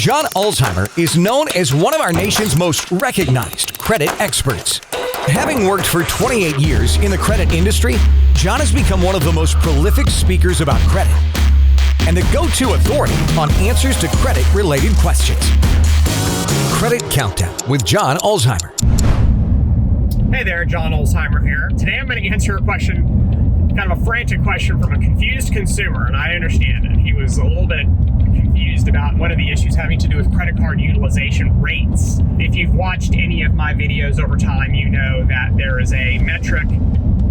John Ulzheimer is known as one of our nation's most recognized credit experts. Having worked for 28 years in the credit industry, John has become one of the most prolific speakers about credit and the go-to authority on answers to credit-related questions. Credit Countdown with John Ulzheimer. Hey there, John Ulzheimer here. Today I'm going to answer a question, kind of a frantic question from a confused consumer, and I understand it. He was a little bit confused about one of the issues having to do with credit card utilization rates. If you've watched any of my videos over time, you know that there is a metric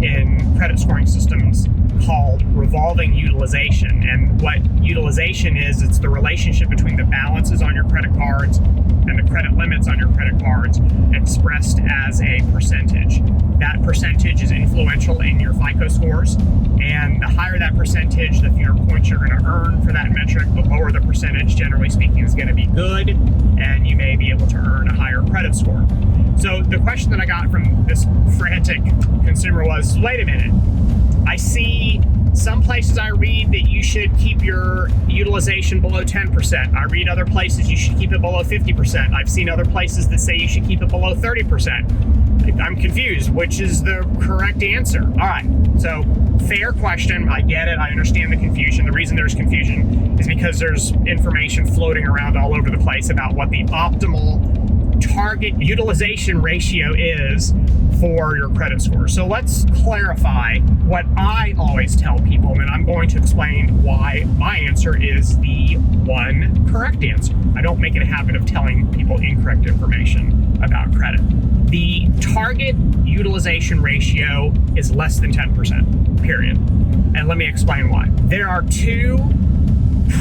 in credit scoring systems called revolving utilization. And what utilization is, it's the relationship between the balances on your credit cards and the credit limits on your credit cards expressed as a percentage. That percentage is influential in your FICO scores, and the higher that percentage, the fewer points you're going to earn for that metric. The lower the percentage, generally speaking, is going to be good, and you may be able to earn a higher credit score. So the question that I got from this frantic consumer was, wait a minute, I see some places I read that you should keep your utilization below 10%. I read other places you should keep it below 50%. I've seen other places that say you should keep it below 30%. I'm confused. Which is the correct answer? All right, so fair question. I get it. I understand the confusion. The reason there's confusion is because there's information floating around all over the place about what the optimal target utilization ratio is for your credit score. So let's clarify what I always tell people, and I'm going to explain why my answer is the one correct answer. I don't make it a habit of telling people incorrect information about credit. The target utilization ratio is less than 10%, period. And let me explain why. There are two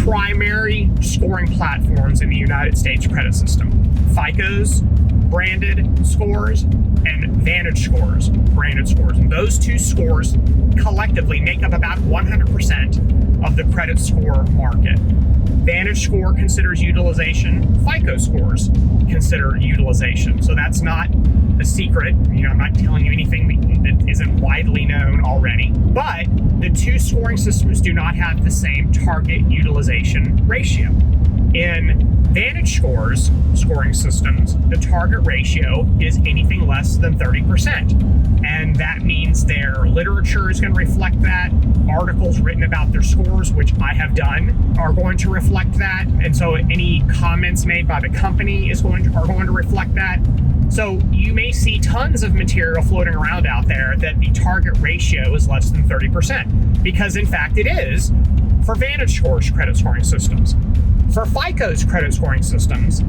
primary scoring platforms in the United States credit system: FICO's branded scores and VantageScore's branded scores. And those two scores collectively make up about 100% of the credit score market. VantageScore considers utilization, FICO scores consider utilization. So that's not a secret. I'm not telling you anything that isn't widely known already. But the two scoring systems do not have the same target utilization ratio. In VantageScore's scoring systems, the target ratio is anything less than 30%. And that means their literature is going to reflect that. Articles written about their scores, which I have done, are going to reflect that. And so any comments made by the company are going to reflect that. So you may see tons of material floating around out there that the target ratio is less than 30%, because in fact it is for VantageScore's credit scoring systems. For FICO's credit scoring systems,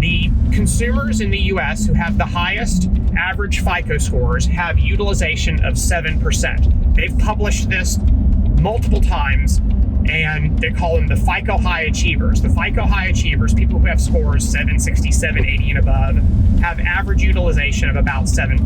the consumers in the US who have the highest average FICO scores have utilization of 7%. They've published this multiple times, and they call them the FICO high achievers. The FICO high achievers, people who have scores 760, 780 and above, have average utilization of about 7%.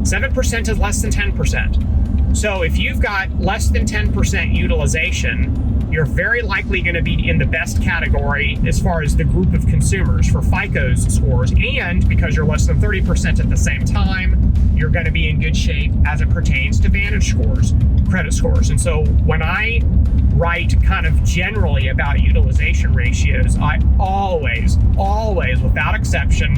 7% is less than 10%. So if you've got less than 10% utilization, you're very likely going to be in the best category as far as the group of consumers for FICO's scores. And because you're less than 30% at the same time, you're going to be in good shape as it pertains to VantageScore's credit scores. And so when I write kind of generally about utilization ratios, I always, without exception,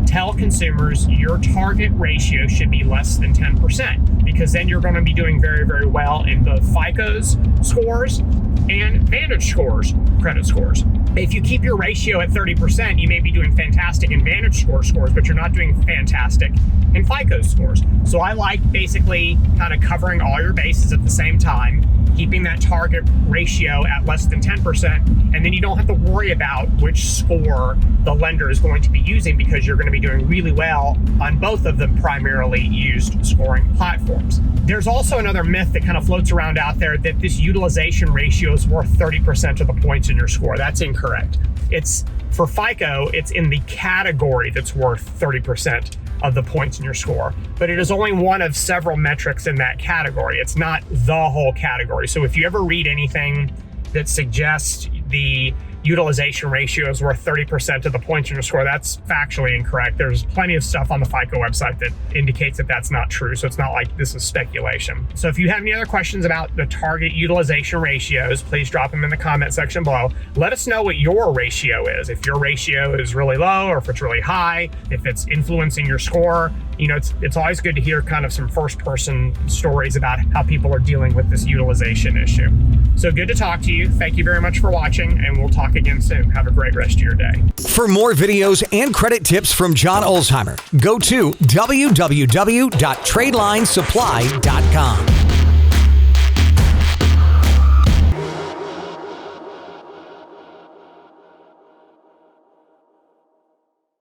tell consumers your target ratio should be less than 10%, because then you're going to be doing very, very well in both FICO's scores and VantageScore's credit scores. If you keep your ratio at 30%, you may be doing fantastic in VantageScore scores, but you're not doing fantastic in FICO's scores. So I like basically kind of covering all your bases at the same time, keeping that target ratio at less than 10%, and then you don't have to worry about which score the lender is going to be using, because you're going to be doing really well on both of the primarily used scoring platforms. There's also another myth that kind of floats around out there that this utilization ratio is worth 30% of the points in your score. That's incorrect. For FICO, it's in the category that's worth 30% of the points in your score, but it is only one of several metrics in that category. It's not the whole category. So if you ever read anything that suggests the utilization ratio is worth 30% of the points in your score. That's factually incorrect. There's plenty of stuff on the FICO website that indicates that that's not true. So it's not like this is speculation. So if you have any other questions about the target utilization ratios, please drop them in the comment section below. Let us know what your ratio is. If your ratio is really low or if it's really high, if it's influencing your score. You know, it's always good to hear kind of some first-person stories about how people are dealing with this utilization issue. So good to talk to you. Thank you very much for watching, and we'll talk again soon. Have a great rest of your day. For more videos and credit tips from John Ulzheimer, go to www.tradelinesupply.com.